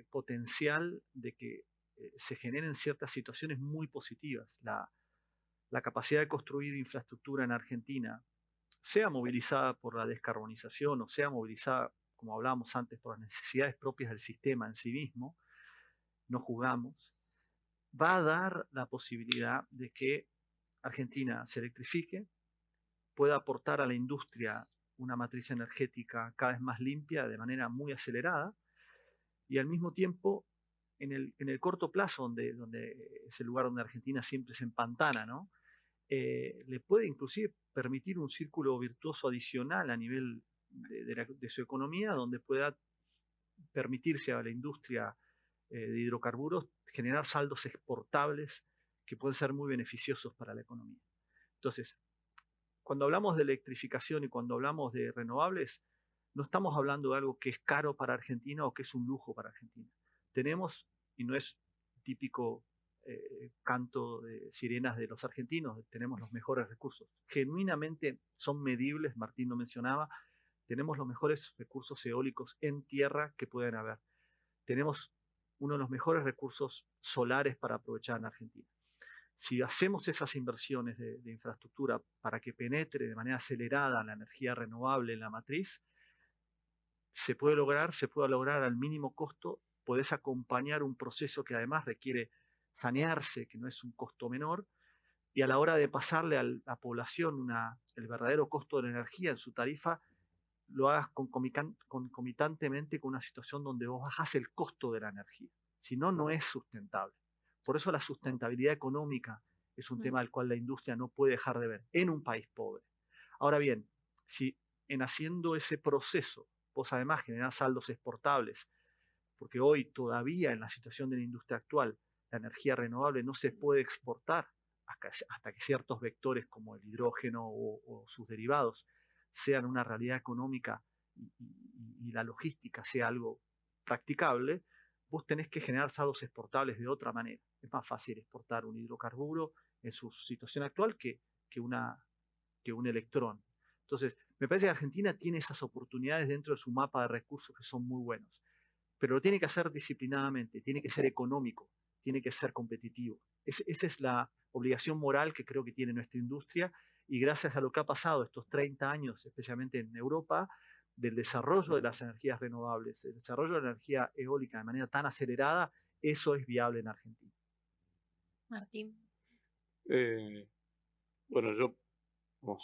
[SPEAKER 4] potencial de que se generen ciertas situaciones muy positivas. La capacidad de construir infraestructura en Argentina, sea movilizada por la descarbonización o sea movilizada, como hablábamos antes, por las necesidades propias del sistema en sí mismo, no jugamos, va a dar la posibilidad de que Argentina se electrifique, pueda aportar a la industria una matriz energética cada vez más limpia de manera muy acelerada, y al mismo tiempo, en el corto plazo, donde es el lugar donde Argentina siempre se empantana, ¿no? Le puede inclusive permitir un círculo virtuoso adicional a nivel de su economía, donde pueda permitirse a la industria de hidrocarburos generar saldos exportables que pueden ser muy beneficiosos para la economía. Entonces, cuando hablamos de electrificación y cuando hablamos de renovables, no estamos hablando de algo que es caro para Argentina o que es un lujo para Argentina. Tenemos, y no es típico canto de sirenas de los argentinos, tenemos los mejores recursos. Genuinamente son medibles, Martín lo mencionaba, tenemos los mejores recursos eólicos en tierra que pueden haber. Tenemos uno de los mejores recursos solares para aprovechar en Argentina. Si hacemos esas inversiones de infraestructura para que penetre de manera acelerada la energía renovable en la matriz, se puede lograr al mínimo costo, podés acompañar un proceso que además requiere sanearse, que no es un costo menor, y a la hora de pasarle a la población el verdadero costo de la energía en su tarifa, lo hagas concomitantemente con una situación donde vos bajás el costo de la energía. Si no, no es sustentable. Por eso la sustentabilidad económica es un tema al cual la industria no puede dejar de ver en un país pobre. Ahora bien, si en haciendo ese proceso vos además generás saldos exportables, porque hoy todavía en la situación de la industria actual la energía renovable no se puede exportar hasta que ciertos vectores como el hidrógeno o sus derivados sean una realidad económica y la logística sea algo practicable, vos tenés que generar saldos exportables de otra manera. Es más fácil exportar un hidrocarburo en su situación actual que un electrón. Entonces, me parece que Argentina tiene esas oportunidades dentro de su mapa de recursos que son muy buenos, pero lo tiene que hacer disciplinadamente, tiene que ser económico, tiene que ser competitivo. Esa es la obligación moral que creo que tiene nuestra industria, y gracias a lo que ha pasado estos 30 años, especialmente en Europa, del desarrollo de las energías renovables, el desarrollo de la energía eólica de manera tan acelerada, eso es viable en Argentina.
[SPEAKER 1] Martín.
[SPEAKER 2] Bueno, yo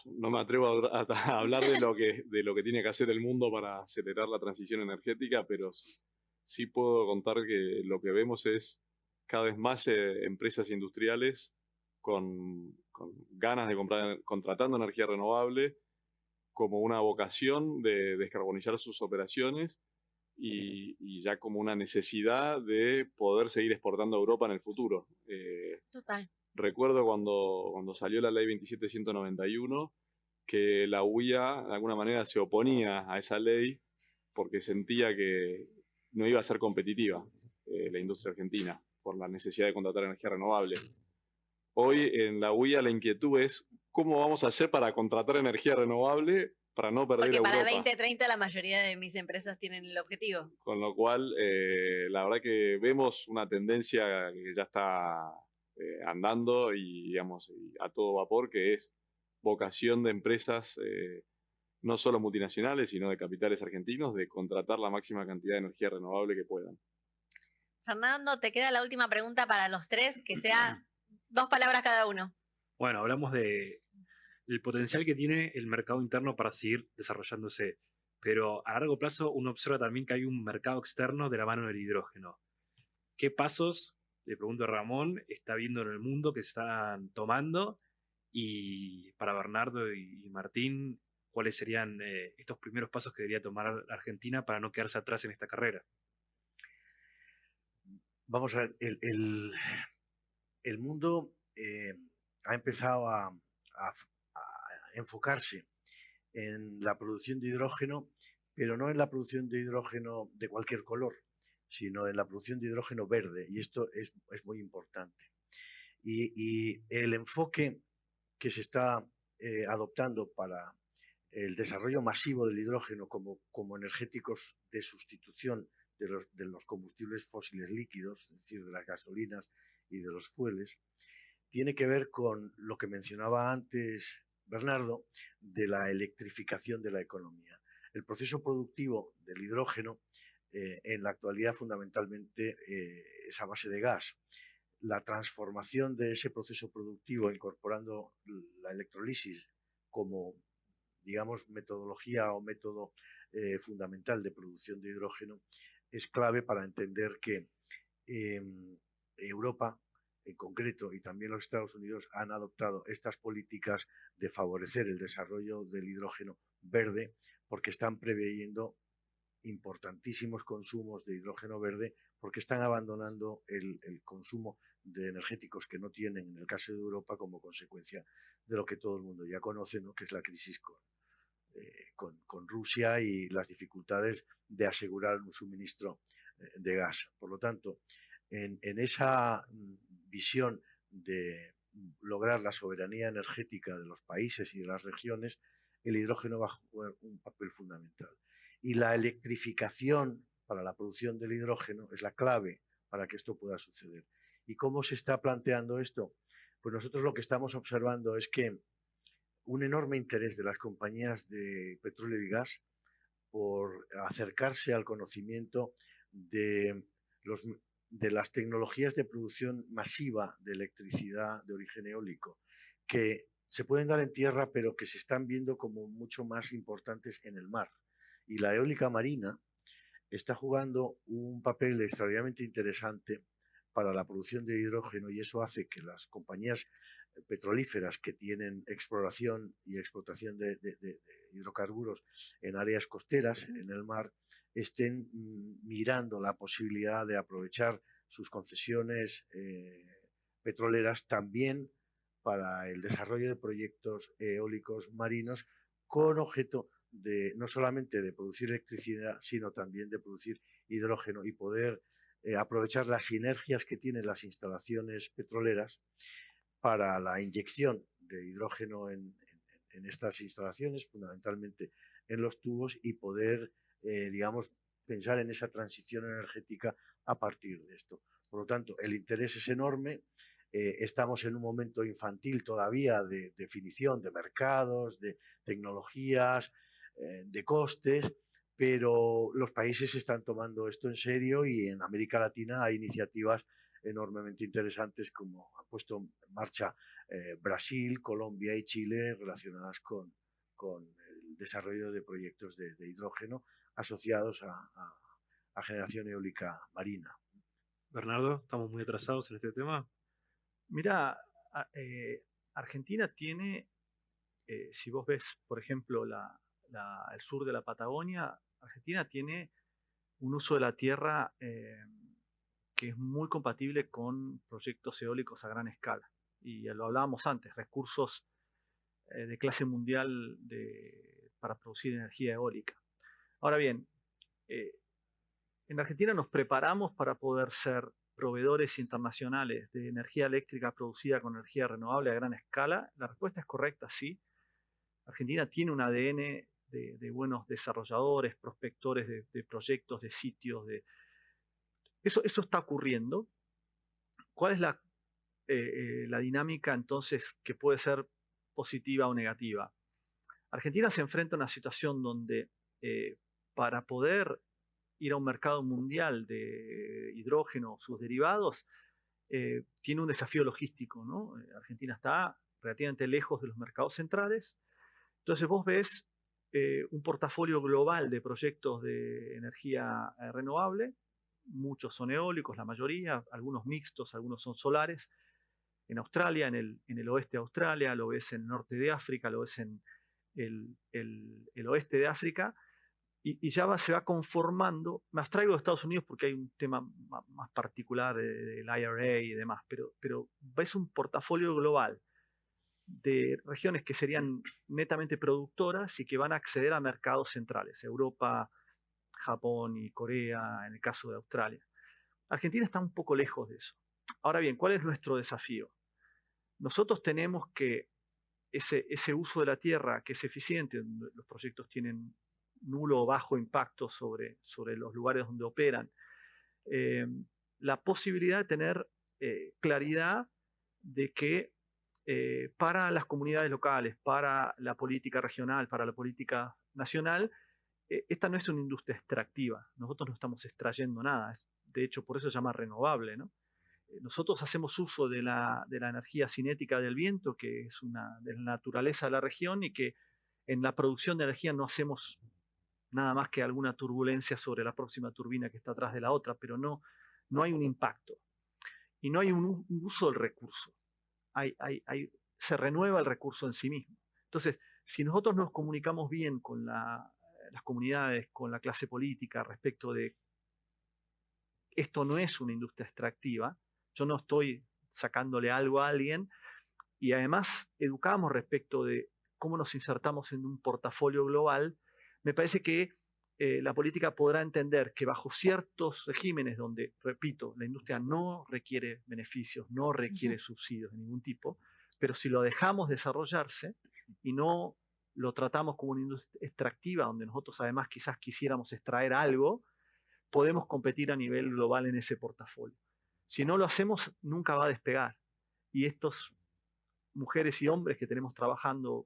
[SPEAKER 2] no me atrevo a hablar de lo que tiene que hacer el mundo para acelerar la transición energética, pero sí puedo contar que lo que vemos es cada vez más empresas industriales con ganas de contratando energía renovable como una vocación de descarbonizar sus operaciones y ya como una necesidad de poder seguir exportando a Europa en el futuro.
[SPEAKER 1] Total.
[SPEAKER 2] Recuerdo cuando salió la ley 27191 que la UIA de alguna manera se oponía a esa ley porque sentía que no iba a ser competitiva la industria argentina por la necesidad de contratar energía renovable. hoy en la UIA la inquietud es cómo vamos a hacer para contratar energía renovable para no perder
[SPEAKER 1] Porque
[SPEAKER 2] a
[SPEAKER 1] para
[SPEAKER 2] Europa.
[SPEAKER 1] 2030 la mayoría de mis empresas tienen el objetivo.
[SPEAKER 2] Con lo cual, la verdad que vemos una tendencia que ya está andando y, digamos, a todo vapor, que es vocación de empresas, no solo multinacionales, sino de capitales argentinos, de contratar la máxima cantidad de energía renovable que puedan.
[SPEAKER 1] Fernando, te queda la última pregunta para los tres, que sea 2 palabras cada uno.
[SPEAKER 5] Bueno, hablamos del potencial que tiene el mercado interno para seguir desarrollándose, pero a largo plazo uno observa también que hay un mercado externo de la mano del hidrógeno. ¿Qué pasos, le pregunto a Ramón, está viendo en el mundo que se están tomando? Y para Bernardo y Martín, ¿cuáles serían estos primeros pasos que debería tomar la Argentina para no quedarse atrás en esta carrera?
[SPEAKER 3] Vamos a ver, el mundo ha empezado a enfocarse en la producción de hidrógeno, pero no en la producción de hidrógeno de cualquier color, sino en la producción de hidrógeno verde, y esto es muy importante. Y el enfoque que se está adoptando para el desarrollo masivo del hidrógeno como energéticos de sustitución de los combustibles fósiles líquidos, es decir, de las gasolinas y de los fueles, tiene que ver con lo que mencionaba antes Bernardo, de la electrificación de la economía. El proceso productivo del hidrógeno en la actualidad fundamentalmente es a base de gas. La transformación de ese proceso productivo incorporando la electrolisis como, digamos, metodología o método fundamental de producción de hidrógeno es clave para entender que Europa en concreto y también los Estados Unidos han adoptado estas políticas de favorecer el desarrollo del hidrógeno verde porque están preveyendo importantísimos consumos de hidrógeno verde porque están abandonando el consumo de energéticos que no tienen en el caso de Europa como consecuencia de lo que todo el mundo ya conoce, ¿no? Que es la crisis con Rusia y las dificultades de asegurar un suministro de gas. Por lo tanto, en esa visión de lograr la soberanía energética de los países y de las regiones, el hidrógeno va a jugar un papel fundamental. Y la electrificación para la producción del hidrógeno es la clave para que esto pueda suceder. ¿Y cómo se está planteando esto? Pues nosotros lo que estamos observando es que un enorme interés de las compañías de petróleo y gas por acercarse al conocimiento de las tecnologías de producción masiva de electricidad de origen eólico, que se pueden dar en tierra, pero que se están viendo como mucho más importantes en el mar. Y la eólica marina está jugando un papel extraordinariamente interesante para la producción de hidrógeno y eso hace que las compañías petrolíferas que tienen exploración y explotación de hidrocarburos en áreas costeras, en el mar, estén mirando la posibilidad de aprovechar sus concesiones petroleras también para el desarrollo de proyectos eólicos marinos con objeto de no solamente de producir electricidad, sino también de producir hidrógeno y poder aprovechar las sinergias que tienen las instalaciones petroleras para la inyección de hidrógeno en estas instalaciones, fundamentalmente en los tubos, y poder, digamos, pensar en esa transición energética a partir de esto. Por lo tanto, el interés es enorme. Estamos en un momento infantil todavía de definición de mercados, de tecnologías, de costes, pero los países están tomando esto en serio y en América Latina hay iniciativas enormemente interesantes como han puesto en marcha Brasil, Colombia y Chile relacionadas con el desarrollo de proyectos de hidrógeno asociados a generación eólica marina.
[SPEAKER 5] Bernardo, ¿estamos muy atrasados en este tema?
[SPEAKER 4] Mira, Argentina tiene, si vos ves, por ejemplo, el sur de la Patagonia, Argentina tiene un uso de la tierra que es muy compatible con proyectos eólicos a gran escala. Y ya lo hablábamos antes, recursos de clase mundial para producir energía eólica. Ahora bien, en Argentina nos preparamos para poder ser proveedores internacionales de energía eléctrica producida con energía renovable a gran escala? La respuesta es correcta, sí. Argentina tiene un ADN de buenos desarrolladores, prospectores de proyectos, de sitios. Eso está ocurriendo. ¿Cuál es la dinámica entonces que puede ser positiva o negativa? Argentina se enfrenta a una situación donde para poder ir a un mercado mundial de hidrógeno o sus derivados, tiene un desafío logístico, ¿no? Argentina está relativamente lejos de los mercados centrales. Entonces vos ves un portafolio global de proyectos de energía renovable. Muchos son eólicos, la mayoría, algunos mixtos, algunos son solares. En Australia, en el oeste de Australia, lo ves en el norte de África, lo ves en el oeste de África, y ya se va conformando. Me abstraigo de Estados Unidos porque hay un tema más particular del IRA y demás, pero ves un portafolio global de regiones que serían netamente productoras y que van a acceder a mercados centrales, Europa, Japón y Corea, en el caso de Australia. Argentina está un poco lejos de eso. Ahora bien, ¿cuál es nuestro desafío? Nosotros tenemos que ese uso de la tierra que es eficiente, los proyectos tienen nulo o bajo impacto sobre los lugares donde operan, la posibilidad de tener claridad de que para las comunidades locales, para la política regional, para la política nacional, esta no es una industria extractiva. Nosotros no estamos extrayendo nada. De hecho, por eso se llama renovable, ¿no? Nosotros hacemos uso de la energía cinética del viento, que es de la naturaleza de la región, y que en la producción de energía no hacemos nada más que alguna turbulencia sobre la próxima turbina que está atrás de la otra, pero no hay un impacto. Y no hay un uso del recurso. Se renueva el recurso en sí mismo. Entonces, si nosotros nos comunicamos bien con las comunidades, con la clase política respecto de esto no es una industria extractiva, yo no estoy sacándole algo a alguien, y además educamos respecto de cómo nos insertamos en un portafolio global, me parece que la política podrá entender que bajo ciertos regímenes donde, repito, la industria no requiere beneficios, no requiere subsidios de ningún tipo, pero si lo dejamos desarrollarse y no lo tratamos como una industria extractiva, donde nosotros además quizás quisiéramos extraer algo, podemos competir a nivel global en ese portafolio. Si no lo hacemos, nunca va a despegar. Y estos mujeres y hombres que tenemos trabajando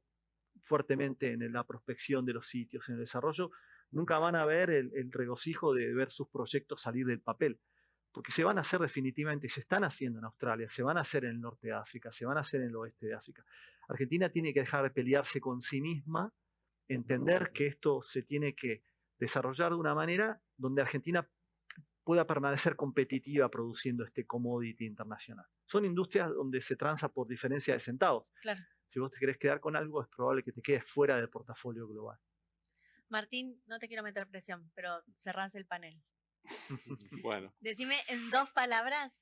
[SPEAKER 4] fuertemente en la prospección de los sitios, en el desarrollo, nunca van a ver el regocijo de ver sus proyectos salir del papel, porque se van a hacer definitivamente, se están haciendo en Australia, se van a hacer en el norte de África, se van a hacer en el oeste de África. Argentina tiene que dejar de pelearse con sí misma, entender que esto se tiene que desarrollar de una manera donde Argentina pueda permanecer competitiva produciendo este commodity internacional. Son industrias donde se transa por diferencia de centavos.
[SPEAKER 1] Claro.
[SPEAKER 4] Si vos te querés quedar con algo, es probable que te quedes fuera del portafolio global.
[SPEAKER 1] Martín, no te quiero meter presión, pero cerrás el panel.
[SPEAKER 2] Bueno.
[SPEAKER 1] Decime en 2 palabras,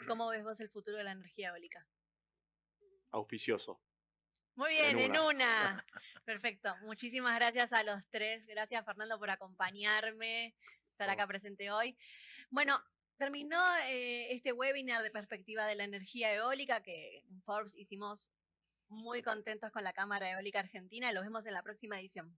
[SPEAKER 1] ¿cómo ves vos el futuro de la energía eólica?
[SPEAKER 2] Auspicioso.
[SPEAKER 1] Muy bien, en una. Perfecto. Muchísimas gracias a los 3. Gracias, Fernando, por acompañarme, estar acá presente hoy. Bueno, terminó este webinar de perspectiva de la energía eólica que en Forbes hicimos muy contentos con la Cámara Eólica Argentina. Los vemos en la próxima edición.